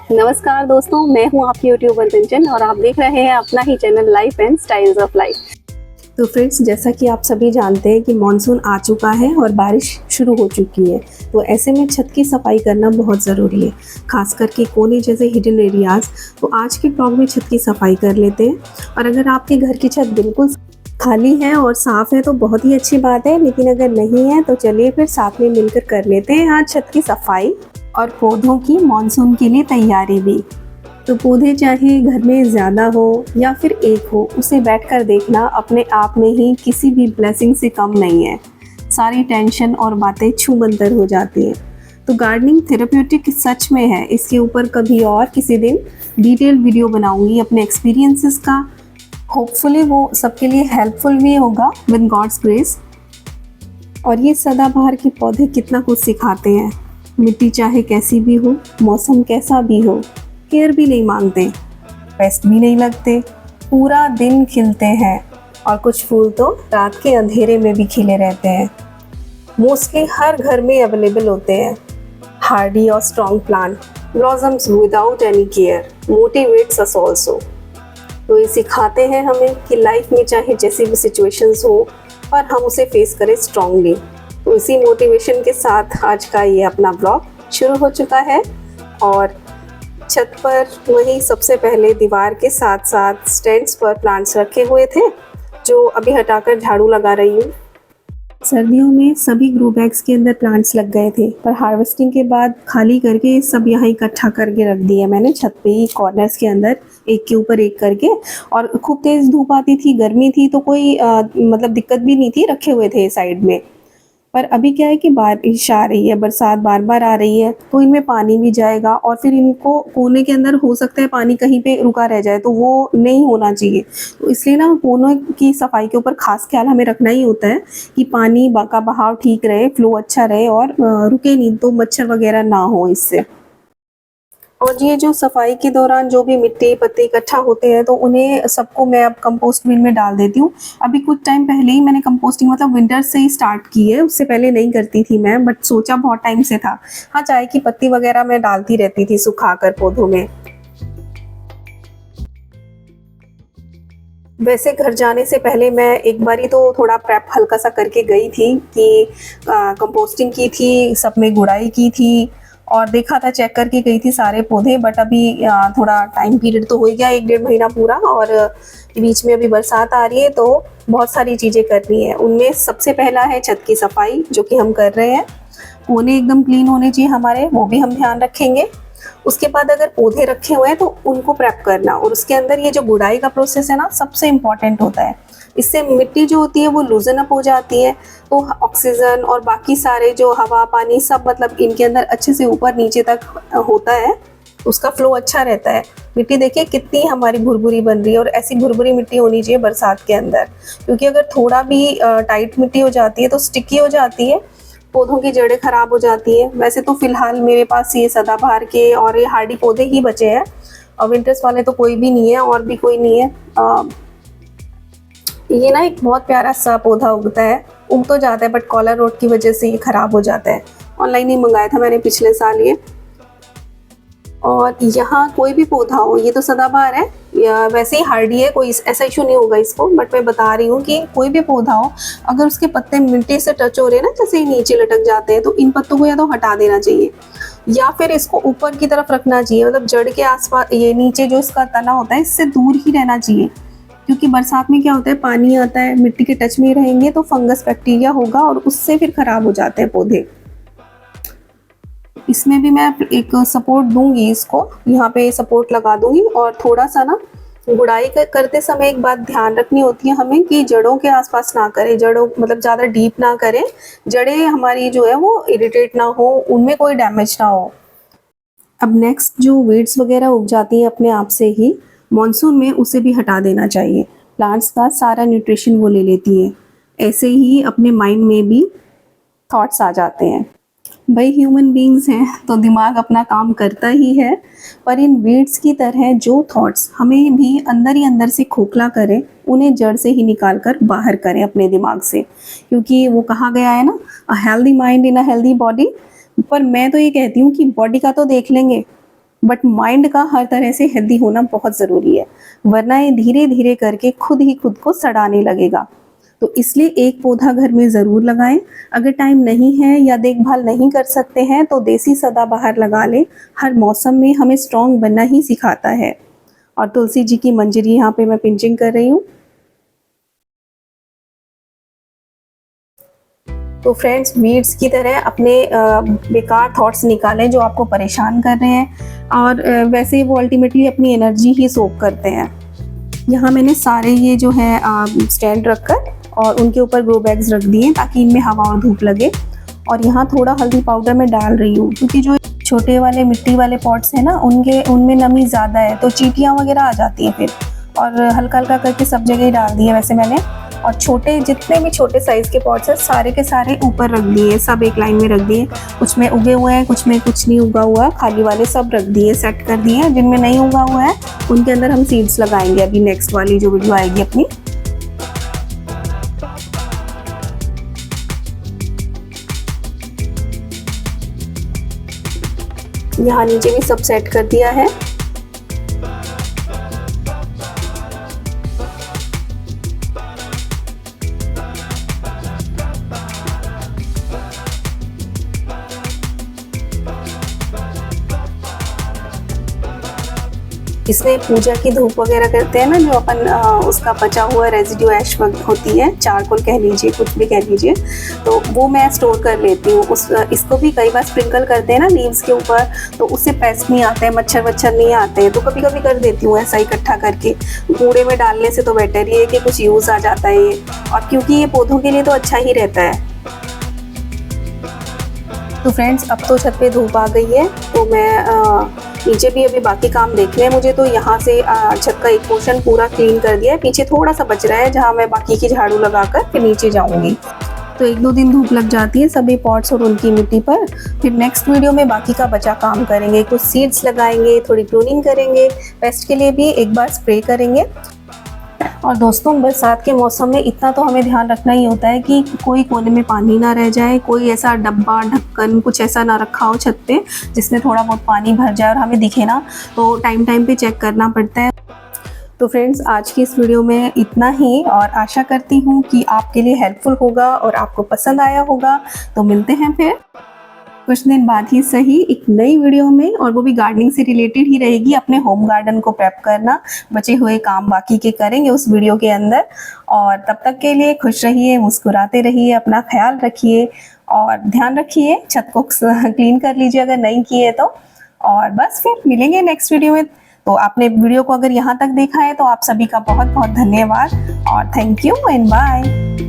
नमस्कार दोस्तों, मैं हूं आपकी यूट्यूबर कंचन और आप देख रहे हैं अपना ही channel life and styles of life. तो फ्रेंड्स, जैसा कि आप सभी जानते हैं कि मॉनसून आ चुका है और बारिश शुरू हो चुकी है, तो ऐसे में छत की सफाई करना बहुत ज़रूरी है, खास करके कोने जैसे हिडन एरियाज़। तो आज के ब्लॉग में छत की सफाई कर लेते हैं। और अगर आपके घर की छत बिल्कुल खाली है और साफ़ है तो बहुत ही अच्छी बात है, लेकिन अगर नहीं है तो चलिए फिर साथ में मिलकर कर लेते हैं आज छत की सफाई और पौधों की मॉनसून के लिए तैयारी भी। तो पौधे चाहे घर में ज़्यादा हो या फिर एक हो, उसे बैठकर देखना अपने आप में ही किसी भी ब्लेसिंग से कम नहीं है। सारी टेंशन और बातें छूमंतर हो जाती हैं। तो गार्डनिंग थेरेप्यूटिक सच में है। इसके ऊपर कभी और किसी दिन डिटेल वीडियो बनाऊंगी अपने एक्सपीरियंसेस का। होपफुली वो सबके लिए हेल्पफुल भी होगा विद गॉड्स ग्रेस। और ये सदाबहार के पौधे कितना कुछ सिखाते हैं। मिट्टी चाहे कैसी भी हो, मौसम कैसा भी हो, केयर भी नहीं मांगते, पेस्ट भी नहीं लगते, पूरा दिन खिलते हैं। और कुछ फूल तो रात के अंधेरे में भी खिले रहते हैं। मोस्टली हर घर में अवेलेबल होते हैं। हार्डी और strong plant blossoms without any care motivates us also. तो ये सिखाते हैं हमें कि लाइफ में चाहे जैसी भी सिचुएशंस हो, पर हम उसे फेस करें स्ट्रांगली। तो इसी मोटिवेशन के साथ आज का ये अपना ब्लॉग शुरू हो चुका है। और छत पर वही सबसे पहले दीवार के साथ साथ स्टैंड्स पर प्लांट्स रखे हुए थे, जो अभी हटाकर झाड़ू लगा रही हूँ। सर्दियों में सभी ग्रो बैग्स के अंदर प्लांट्स लग गए थे, पर हार्वेस्टिंग के बाद खाली करके सब यहाँ इकट्ठा करके रख दिया मैंने छत पे ही कॉर्नर्स के अंदर, एक के ऊपर एक करके। और खूब तेज़ धूप आती थी, गर्मी थी, तो कोई मतलब दिक्कत भी नहीं थी, रखे हुए थे साइड में। पर अभी क्या है कि बारिश आ रही है, बरसात बार बार आ रही है, तो इनमें पानी भी जाएगा और फिर इनको कोने के अंदर हो सकता है पानी कहीं पे रुका रह जाए, तो वो नहीं होना चाहिए। तो इसलिए ना कोनों की सफाई के ऊपर खास ख्याल हमें रखना ही होता है कि पानी का बहाव ठीक रहे, फ्लो अच्छा रहे और रुके नहीं, तो मच्छर वगैरह ना हो इससे। और ये जो सफाई के दौरान जो भी मिट्टी पत्ते इकट्ठा होते हैं, तो उन्हें सबको मैं अब कंपोस्ट बिन में डाल देती हूँ। अभी कुछ टाइम पहले ही मैंने कंपोस्टिंग मतलब विंटर से ही स्टार्ट की है, उससे पहले नहीं करती थी मैं, बट सोचा बहुत टाइम से था। हाँ, चाय की पत्ती वगैरह मैं डालती रहती थी सुखाकर पौधों में। वैसे घर जाने से पहले मैं एक बारी तो थोड़ा प्रेप हल्का सा करके गई थी कि कंपोस्टिंग की थी, सब में गुड़ाई की थी और देखा था, चेक करके गई थी सारे पौधे। बट अभी थोड़ा टाइम पीरियड तो हो गया, 1-1.5 महीना पूरा, और बीच में अभी बरसात आ रही है, तो बहुत सारी चीज़ें करनी है। उनमें सबसे पहला है छत की सफाई, जो कि हम कर रहे हैं। कोने एकदम क्लीन होने चाहिए हमारे, वो भी हम ध्यान रखेंगे। उसके बाद अगर पौधे रखे हुए हैं तो उनको प्रेप करना, और उसके अंदर ये जो गुड़ाई का प्रोसेस है ना, सबसे इम्पॉर्टेंट होता है। इससे मिट्टी जो होती है वो लूजन अप हो जाती है, तो ऑक्सीजन और बाकी सारे जो हवा पानी सब मतलब इनके अंदर अच्छे से ऊपर नीचे तक होता है, उसका फ्लो अच्छा रहता है। मिट्टी देखिए कितनी हमारी भुरभुरी बन रही है, और ऐसी भुरभुरी मिट्टी होनी चाहिए बरसात के अंदर, क्योंकि अगर थोड़ा भी टाइट मिट्टी हो जाती है तो स्टिकी हो जाती है, पौधों की जड़ें खराब हो जाती है। वैसे तो फिलहाल मेरे पास ये सदाबहार के और ये हार्डी पौधे ही बचे हैं, और विंटर्स वाले तो कोई भी नहीं है, और भी कोई नहीं है। ये ना एक बहुत प्यारा सा पौधा उगता है, उग तो जाता है बट कॉलर रोड की वजह से ये खराब हो जाता है। ऑनलाइन ही मंगाया था मैंने पिछले साल ये। और यहाँ कोई भी पौधा हो, ये तो सदाबहार है या वैसे ही हार्डी है, कोई ऐसा इशू नहीं होगा इसको, बट मैं बता रही हूँ कि कोई भी पौधा हो, अगर उसके पत्ते मिट्टी से टच हो रहे हैं ना, जैसे ही नीचे लटक जाते हैं, तो इन पत्तों को या तो हटा देना चाहिए या फिर इसको ऊपर की तरफ रखना चाहिए। मतलब जड़ के आसपास, ये नीचे जो इसका तना होता है, इससे दूर ही रहना चाहिए, क्योंकि बरसात में क्या होता है, पानी आता है, मिट्टी के टच में रहेंगे तो फंगस बैक्टीरिया होगा और उससे फिर खराब हो जाते हैं पौधे। इसमें भी मैं एक सपोर्ट दूंगी, इसको यहाँ पे सपोर्ट लगा दूंगी। और थोड़ा सा ना गुड़ाई करते समय एक बात ध्यान रखनी होती है हमें कि जड़ों के आसपास ना करें, जड़ों मतलब ज़्यादा डीप ना करें, जड़ें हमारी जो है वो इरिटेट ना हो, उनमें कोई डैमेज ना हो। अब नेक्स्ट जो वीड्स वगैरह उग जाती हैं अपने आप से ही मॉनसून में, उसे भी हटा देना चाहिए। प्लांट्स का सारा न्यूट्रिशन वो ले लेती है। ऐसे ही अपने माइंड में भी थॉट्स आ जाते हैं। भाई ह्यूमन बीइंग्स हैं तो दिमाग अपना काम करता ही है, पर इन वीड्स की तरह जो थॉट्स हमें भी अंदर ही अंदर से खोखला करें, उन्हें जड़ से ही निकाल कर बाहर करें अपने दिमाग से। क्योंकि वो कहा गया है ना, a healthy mind in a healthy body. पर मैं तो ये कहती हूँ कि बॉडी का तो देख लेंगे, बट माइंड का हर तरह से हेल्दी होना बहुत ज़रूरी है, वरना ये धीरे धीरे करके खुद ही खुद को सड़ाने लगेगा। तो इसलिए एक पौधा घर में ज़रूर लगाएं। अगर टाइम नहीं है या देखभाल नहीं कर सकते हैं तो देसी सदाबहार लगा लें। हर मौसम में हमें स्ट्रॉन्ग बनना ही सिखाता है। और तुलसी जी की मंजरी यहाँ पे मैं पिंचिंग कर रही हूँ। तो फ्रेंड्स, वीड्स की तरह अपने बेकार थॉट्स निकालें जो आपको परेशान कर रहे हैं, और वैसे वो अल्टीमेटली अपनी एनर्जी ही सोक करते हैं। यहाँ मैंने सारे ये जो है स्टैंड रखकर और उनके ऊपर ग्रो बैग्स रख दिए ताकि इनमें हवा और धूप लगे। और यहाँ थोड़ा हल्दी पाउडर मैं डाल रही हूँ क्योंकि जो छोटे वाले मिट्टी वाले पॉट्स हैं ना, उनमें नमी ज़्यादा है तो चींटियाँ वगैरह आ जाती हैं फिर। और हल्का हल्का करके सब जगह ही डाल दिए वैसे मैंने। और छोटे जितने भी छोटे साइज़ के पॉट्स हैं सारे के सारे ऊपर रख दिए, सब एक लाइन में रख दिए। कुछ में उगे हुए हैं, कुछ में कुछ नहीं उगा हुआ, खाली वाले सब रख दिए, सेट कर दिए। जिनमें नहीं उगा हुआ है उनके अंदर हम सीड्स लगाएंगे अभी नेक्स्ट वाली जो वीडियो आएगी अपनी। यहाँ नीचे भी सब सेट कर दिया है। इसमें पूजा की धूप वगैरह करते हैं ना, जो अपन उसका बचा हुआ रेजिड्यू ऐश होती है, चारकोल कह लीजिए, कुछ भी कह लीजिए, तो वो मैं स्टोर कर लेती हूँ। इसको भी कई बार स्प्रिंकल करते हैं ना लीव्स के ऊपर, तो उससे पेस्ट नहीं आते हैं, मच्छर वच्छर नहीं आते हैं, तो कभी कभी कर देती हूँ ऐसा इकट्ठा करके। कूड़े में डालने से तो बेटर ही है कि कुछ यूज़ आ जाता है ये, और क्योंकि ये पौधों के लिए तो अच्छा ही रहता है। तो फ्रेंड्स, अब तो छत पे धूप आ गई है, तो मैं नीचे भी अभी बाकी काम देखने हैं मुझे। तो यहाँ से छत का एक पोर्शन पूरा क्लीन कर दिया है, पीछे थोड़ा सा बच रहा है जहाँ मैं बाकी की झाड़ू लगाकर फिर नीचे जाऊँगी। तो 1-2 दिन धूप लग जाती है सभी पॉट्स और उनकी मिट्टी पर। फिर नेक्स्ट वीडियो में बाकी का बचा काम करेंगे, कुछ सीड्स लगाएंगे, थोड़ी प्रूनिंग करेंगे, पेस्ट के लिए भी एक बार स्प्रे करेंगे। और दोस्तों, बरसात के मौसम में इतना तो हमें ध्यान रखना ही होता है कि कोई कोने में पानी ना रह जाए, कोई ऐसा डब्बा ढक्कन कुछ ऐसा ना रखा हो छत पे जिसमें थोड़ा बहुत पानी भर जाए और हमें दिखे ना, तो टाइम टाइम पे चेक करना पड़ता है। तो फ्रेंड्स, आज की इस वीडियो में इतना ही, और आशा करती हूँ कि आपके लिए हेल्पफुल होगा और आपको पसंद आया होगा। तो मिलते हैं फिर कुछ दिन बाद ही सही एक नई वीडियो में, और वो भी गार्डनिंग से रिलेटेड ही रहेगी। अपने होम गार्डन को प्रेप करना, बचे हुए काम बाकी के करेंगे उस वीडियो के अंदर। और तब तक के लिए खुश रहिए, मुस्कुराते रहिए, अपना ख्याल रखिए और ध्यान रखिए। छत को क्लीन कर लीजिए अगर नहीं किए तो। और बस फिर मिलेंगे नेक्स्ट वीडियो में। तो आपने वीडियो को अगर यहाँ तक देखा है तो आप सभी का बहुत बहुत धन्यवाद, और थैंक यू एंड बाय।